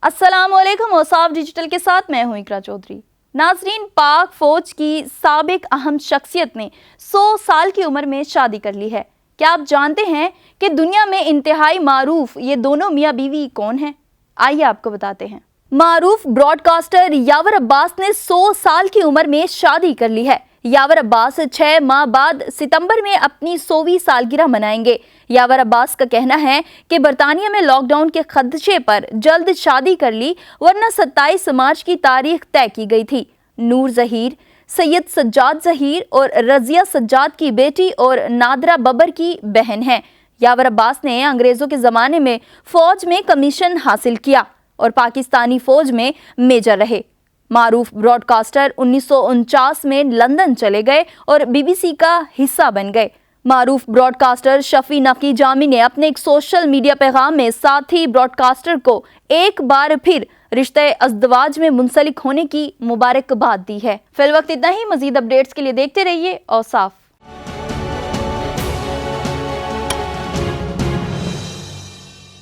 अस्सलाम वालेकुम। औसाफ डिजिटल के साथ मैं हूं इकरा चौधरी। नाजरीन, पाक फौज की साबिक अहम शख्सियत ने 100 साल की उम्र में शादी कर ली है। क्या आप जानते हैं कि दुनिया में इंतहाई मारूफ ये दोनों मियाँ बीवी कौन हैं? आइए आपको बताते हैं। मारूफ ब्रॉडकास्टर यावर अब्बास ने 100 साल की उम्र में शादी कर ली है। यावर अब्बास 6 माह बाद सितंबर में अपनी 100वीं सालगिरह मनाएंगे। यावर अब्बास का कहना है कि बरतानिया में लॉकडाउन के खदशे पर जल्द शादी कर ली, वरना 27 मार्च की तारीख तय की गई थी। नूर जहीर, सैयद सज्जाद जहीर और रजिया सज्जाद की बेटी और नादरा बबर की बहन है। यावर अब्बास ने अंग्रेजों के ज़माने में फ़ौज में कमीशन हासिल किया और पाकिस्तानी फ़ौज में मेजर रहे। मारूफ ब्रॉडकास्टर 1949 में लंदन चले गए और बीबीसी का हिस्सा बन गए। मारूफ ब्रॉडकास्टर शफी नकी जामी ने अपने एक सोशल मीडिया पैगाम में साथी ब्रॉडकास्टर को एक बार फिर रिश्ते अज़दवाज में मुंसलिक होने की मुबारकबाद दी है। फिल वक्त इतना ही। मजीद अपडेट्स के लिए देखते रहिए औसाफ।